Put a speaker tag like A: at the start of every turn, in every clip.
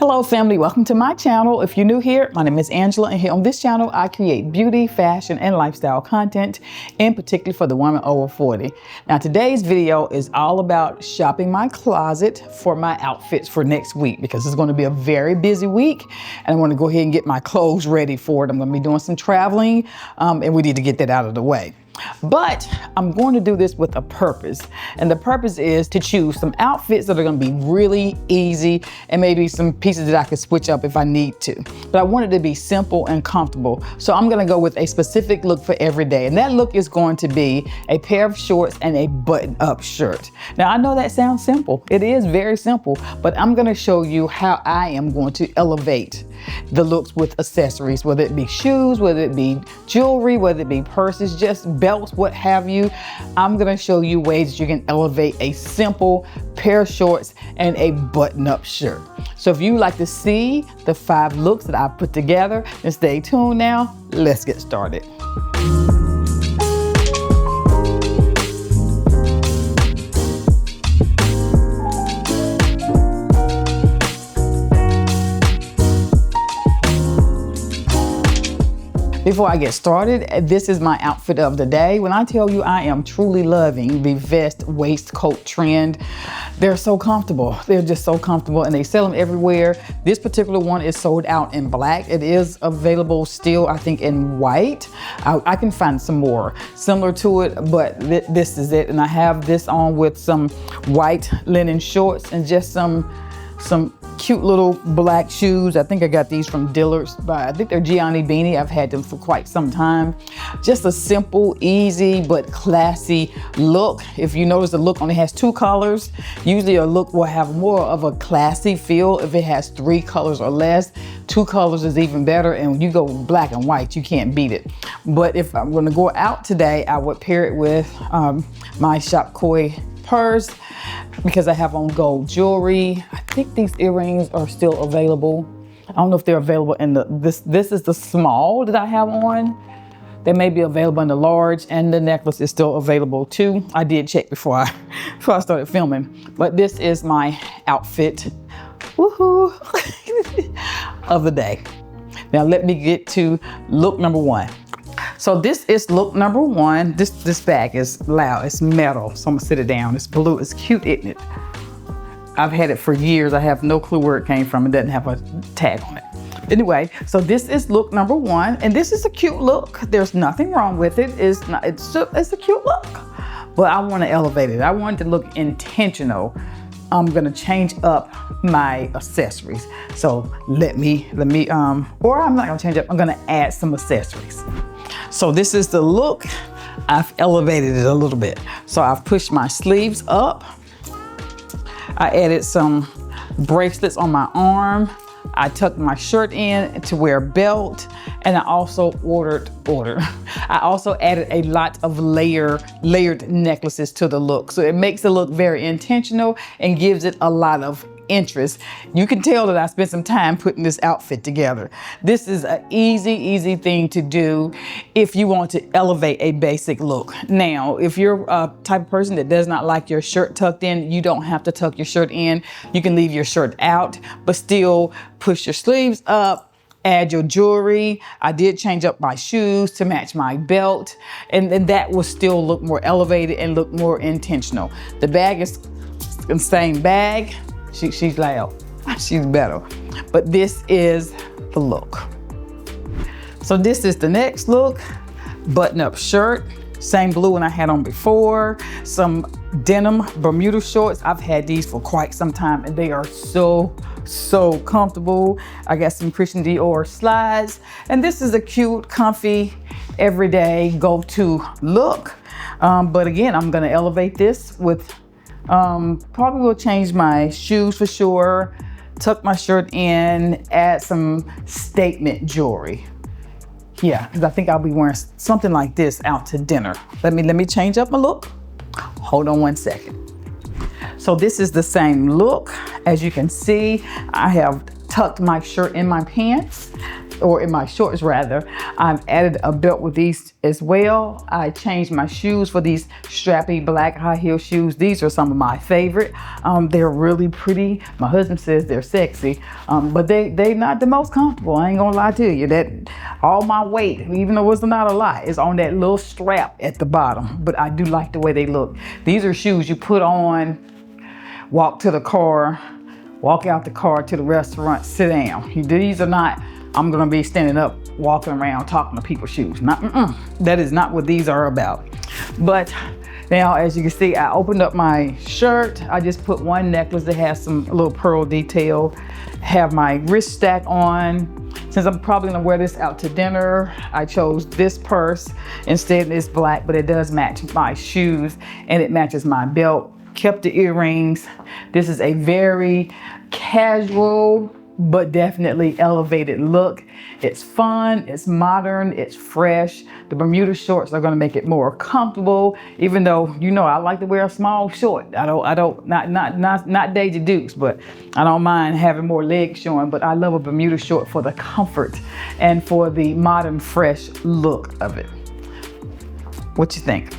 A: Hello family, welcome to my channel. If you're new here, my name is Angela, and here on this channel I create beauty, fashion, and lifestyle content, in particular for the woman over 40. Now today's video is all about shopping my closet for my outfits for next week, because it's going to be a very busy week and I want to go ahead and get my clothes ready for it. I'm going to be doing some traveling and we need to get that out of the way. But I'm going to do this with a purpose, and the purpose is to choose some outfits that are going to be really easy and maybe some pieces that I could switch up if I need to. But I want it to be simple and comfortable. So I'm going to go with a specific look for every day, and that look is going to be a pair of shorts and a button-up shirt. Now I know that sounds simple. It is very simple, but I'm going to show you how I am going to elevate the looks with accessories, whether it be shoes, whether it be jewelry, whether it be purses, just belts, what have you. I'm gonna show you ways that you can elevate a simple pair of shorts and a button-up shirt. So if you like to see the 5 looks that I put together, then stay tuned now. Let's get started. Before I get started, this is my outfit of the day. When I tell you I am truly loving the vest waistcoat trend, they're so comfortable. They're just so comfortable, and they sell them everywhere. This particular one is sold out in black. It is available still, I think, in white. I can find some more similar to it, but this is it. And I have this on with some white linen shorts and just some cute little black shoes. I think I got these from Dillard's, but I think they're Gianni Beanie. I've had them for quite some time. Just a simple, easy, but classy look. If you notice, the look only has 2 colors. Usually a look will have more of a classy feel if it has 3 colors or less. 2 colors is even better, and when you go black and white, you can't beat it. But if I'm gonna go out today, I would pair it with my Shop Koi purse, because I have on gold jewelry. I think these earrings are still available. I don't know if they're available in this is the small that I have on. They may be available in the large, and the necklace is still available too. I did check before I started filming. But this is my outfit, woohoo, of the day. Now let me get to look number 1. So this is look number 1. This bag is loud, it's metal, so I'm gonna sit it down. It's blue, it's cute, isn't it? I've had it for years. I have no clue where it came from. It doesn't have a tag on it. Anyway, so this is look number 1, and this is a cute look. There's nothing wrong with it. It's a cute look, but I wanna elevate it. I want it to look intentional. I'm gonna change up my accessories. So let me, or I'm not gonna change up, I'm gonna add some accessories. So this is the look. I've elevated it a little bit. So I've pushed my sleeves up. I added some bracelets on my arm. I tucked my shirt in to wear a belt, and I also I also added a lot of layered necklaces to the look. So it makes it look very intentional and gives it a lot of interest. You can tell that I spent some time putting this outfit together. This is an easy thing to do if you want to elevate a basic look. Now, if you're a type of person that does not like your shirt tucked in, you don't have to tuck your shirt in. You can leave your shirt out, but still push your sleeves up. Add your jewelry. I did change up my shoes to match my belt, and then that will still look more elevated and look more intentional. The bag is the same bag. She's loud, she's better. But this is the look. So this is the next look. Button-up shirt, same blue one I had on before. Some denim Bermuda shorts. I've had these for quite some time, and they are so comfortable. I got some Christian Dior slides, and this is a cute, comfy, everyday go-to look. But again, I'm gonna elevate this with probably will change my shoes for sure, tuck my shirt in, add some statement jewelry. Yeah, because I think I'll be wearing something like this out to dinner. Let me change up my look. Hold on 1 second. So this is the same look. As you can see, I have tucked my shirt in my pants, or in my shorts rather. I've added a belt with these as well. I changed my shoes for these strappy black high heel shoes. These are some of my favorite. They're really pretty. My husband says they're sexy, but they're not the most comfortable. I ain't gonna lie to you. That all my weight, even though it's not a lot, is on that little strap at the bottom. But I do like the way they look. These are shoes you put on, walk to the car, walk out the car to the restaurant, sit down. These are not, I'm gonna be standing up, walking around, talking to people's shoes. That is not what these are about. But now, as you can see, I opened up my shirt. I just put one necklace that has some little pearl detail. Have my wrist stack on. Since I'm probably gonna wear this out to dinner, I chose this purse. Instead, it's black, but it does match my shoes and it matches my belt. Kept the earrings. This is a very casual, but definitely elevated look. It's fun, it's modern, it's fresh. The Bermuda shorts are gonna make it more comfortable, even though, you know, I like to wear a small short. Not Deja Dukes, but I don't mind having more legs showing, but I love a Bermuda short for the comfort and for the modern, fresh look of it. What you think?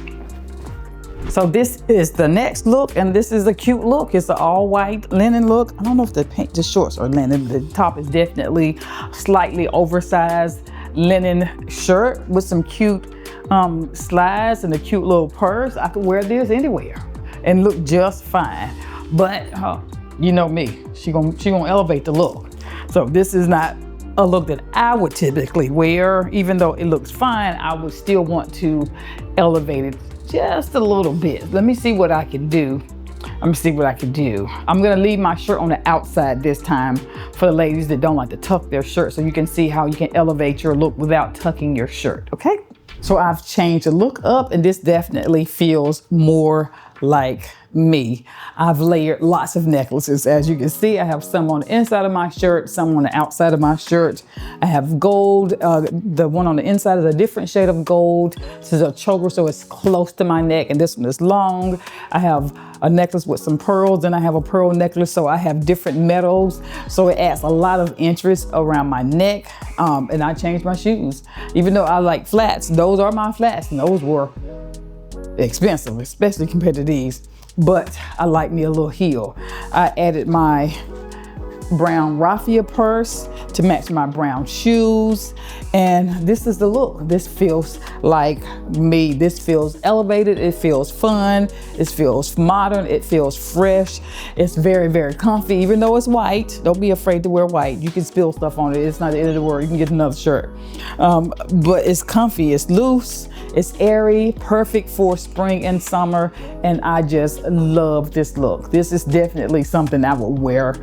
A: So this is the next look, and this is a cute look. It's an all white linen look. I don't know if the shorts are linen. The top is definitely slightly oversized linen shirt with some cute slides and a cute little purse. I could wear this anywhere and look just fine. But you know me, she gonna elevate the look. So this is not a look that I would typically wear. Even though it looks fine, I would still want to elevate it just a little bit. Let me see what I can do. I'm gonna leave my shirt on the outside this time for the ladies that don't like to tuck their shirt, so you can see how you can elevate your look without tucking your shirt, okay? So I've changed the look up, and this definitely feels more like me. I've layered lots of necklaces. As you can see, I have some on the inside of my shirt, some on the outside of my shirt. I have gold. The one on the inside is a different shade of gold. This is a choker, so it's close to my neck, and this one is long. I have a necklace with some pearls, and I have a pearl necklace, so I have different metals, so it adds a lot of interest around my neck. And I changed my shoes. Even though I like flats, those are my flats, and those were expensive, especially compared to these. But I like me a little heel. I added my brown raffia purse to match my brown shoes. And this is the look. This feels like me. This feels elevated. It feels fun. It feels modern. It feels fresh. It's very, very comfy, even though it's white. Don't be afraid to wear white. You can spill stuff on it. It's not the end of the world. You can get another shirt. But it's comfy. It's loose. It's airy, perfect for spring and summer, and I just love this look. This is definitely something I would wear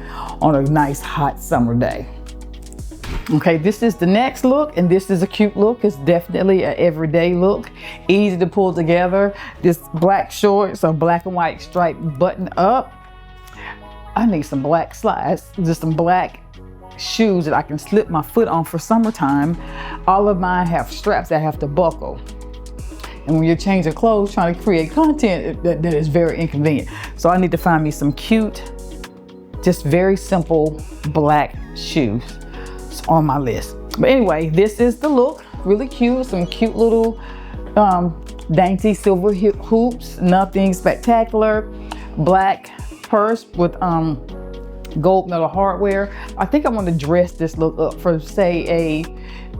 A: on a nice hot summer day. Okay, this is the next look, and this is a cute look. It's definitely an everyday look, easy to pull together. This black shorts, a black and white striped button up. I need some black slides, just some black shoes that I can slip my foot on for summertime. All of mine have straps that have to buckle. And when you're changing clothes, trying to create content, that is very inconvenient. So I need to find me some cute, just very simple black shoes. It's on my list. But anyway, this is the look. Really cute, some cute little dainty silver hoops, nothing spectacular. Black purse with gold metal hardware. I think I want to dress this look up for, say,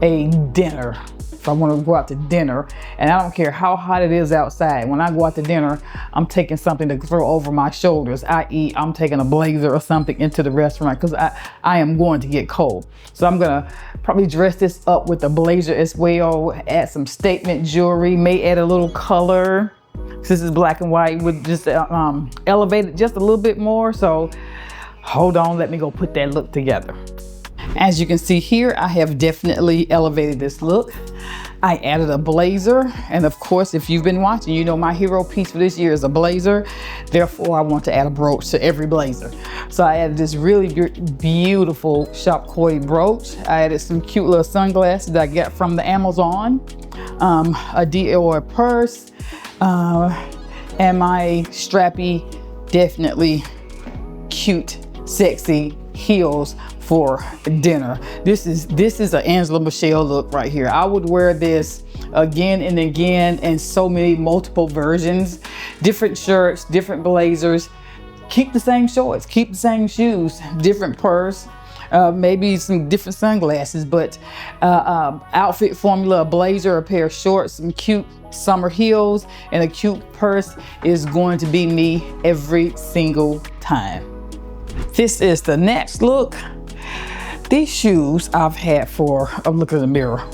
A: a dinner. If I want to go out to dinner, and I don't care how hot it is outside, when I go out to dinner, I'm taking something to throw over my shoulders, i.e. I'm taking a blazer or something into the restaurant, because I am going to get cold. So I'm gonna probably dress this up with a blazer as well, add some statement jewelry, may add a little color. This is black and white, with just elevate it just a little bit more. So hold on, let me go put that look together. As you can see here, I have definitely elevated this look. I added a blazer, and of course, if you've been watching, you know my hero piece for this year is a blazer. Therefore, I want to add a brooch to every blazer. So I added this really beautiful Shop Koi brooch. I added some cute little sunglasses that I got from the Amazon, a Dior purse, and my strappy, definitely cute, sexy heels for dinner. This is an Angela Mashelle look right here. I would wear this again and again in so many multiple versions, different shirts, different blazers. Keep the same shorts, keep the same shoes, different purse, maybe some different sunglasses, but outfit formula, a blazer, a pair of shorts, some cute summer heels, and a cute purse is going to be me every single time. This is the next look. These shoes I've had for, I'm looking in the mirror,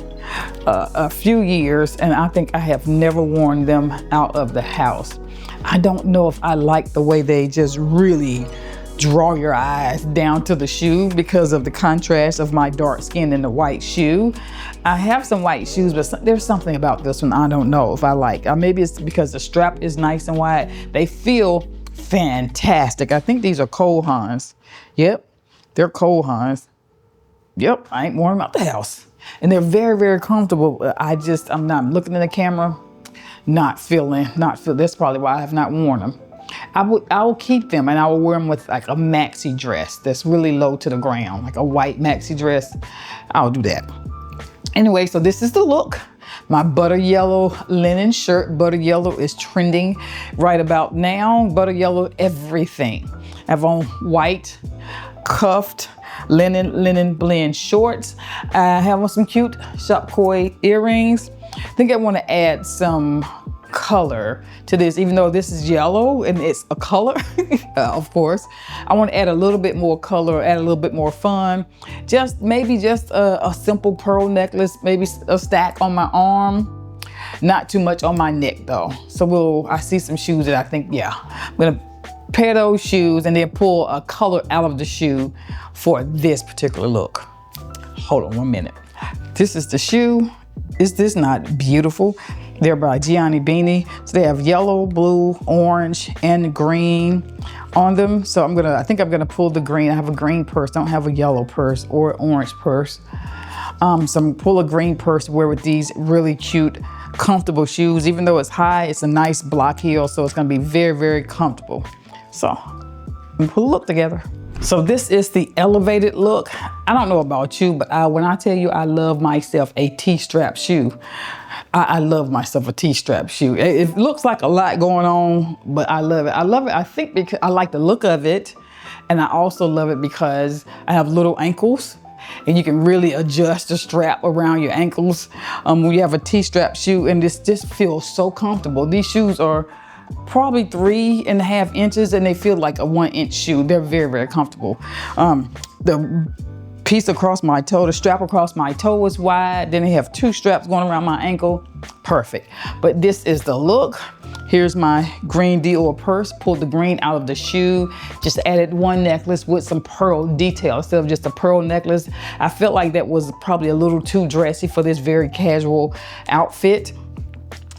A: a few years, and I think I have never worn them out of the house. I don't know if I like the way they just really draw your eyes down to the shoe because of the contrast of my dark skin and the white shoe. I have some white shoes, but there's something about this one I don't know if I like. Maybe it's because the strap is nice and wide. They feel fantastic. I think these are Cole Haans. Yep, they're Cole Haans. Yep, I ain't worn them out the house. And they're very, very comfortable. I'm not looking in the camera, not feeling, that's probably why I have not worn them. I will keep them and I will wear them with like a maxi dress that's really low to the ground, like a white maxi dress. I'll do that. Anyway, so this is the look. My butter yellow linen shirt. Butter yellow is trending right about now. Butter yellow everything. I have on white cuffed linen blend shorts. I have on some cute shop koi earrings. I think I want to add some color to this, even though this is yellow and it's a color, of course. I want to add a little bit more color, add a little bit more fun. Maybe just a simple pearl necklace, maybe a stack on my arm. Not too much on my neck though. So I see some shoes that I think, yeah, I'm gonna pair those shoes and then pull a color out of the shoe for this particular look. Hold on 1 minute. This is the shoe. Is this not beautiful? They're by Gianni Beanie. So they have yellow, blue, orange, and green on them. So I think I'm gonna pull the green. I have a green purse, don't have a yellow purse or orange purse. So I'm gonna pull a green purse to wear with these really cute, comfortable shoes. Even though it's high, it's a nice block heel, so it's gonna be very, very comfortable. So I'm gonna pull a look together. So this is the elevated look. I don't know about you, but when I tell you I love myself a T-strap shoe, I love myself a T-strap shoe. It looks like a lot going on, but I love it. I love it, I think, because I like the look of it. And I also love it because I have little ankles and you can really adjust the strap around your ankles when you have a T-strap shoe, and this just feels so comfortable. These shoes are probably 3.5 inches and they feel like a 1-inch shoe. They're very, very comfortable. The piece across my toe, the strap across my toe is wide. Then they have 2 straps going around my ankle. Perfect. But this is the look. Here's my green Dior purse. Pulled the green out of the shoe. Just added 1 necklace with some pearl detail instead of just a pearl necklace. I felt like that was probably a little too dressy for this very casual outfit.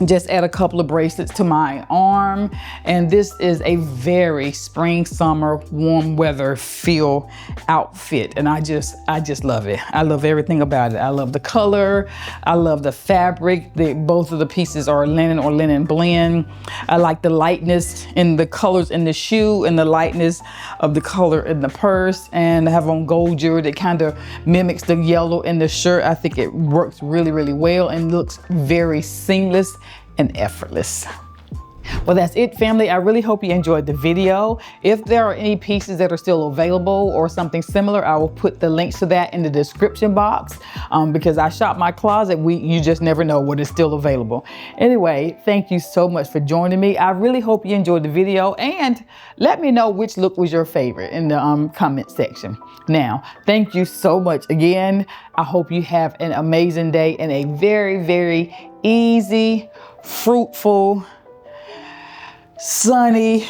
A: Just add a couple of bracelets to my arm. And this is a very spring, summer, warm weather feel outfit. And I just love it. I love everything about it. I love the color. I love the fabric. Both of the pieces are linen or linen blend. I like the lightness in the colors in the shoe and the lightness of the color in the purse. And I have on gold jewelry that kind of mimics the yellow in the shirt. I think it works really, really well and looks very seamless and effortless. Well, that's it, family. I really hope you enjoyed the video. If there are any pieces that are still available or something similar, I will put the links to that in the description box because I shop my closet. You just never know what is still available. Anyway, thank you so much for joining me. I really hope you enjoyed the video, and let me know which look was your favorite in the comment section. Now, thank you so much again. I hope you have an amazing day and a very, very easy, fruitful, sunny,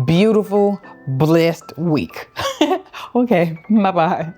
A: beautiful, blessed week. Okay, bye-bye.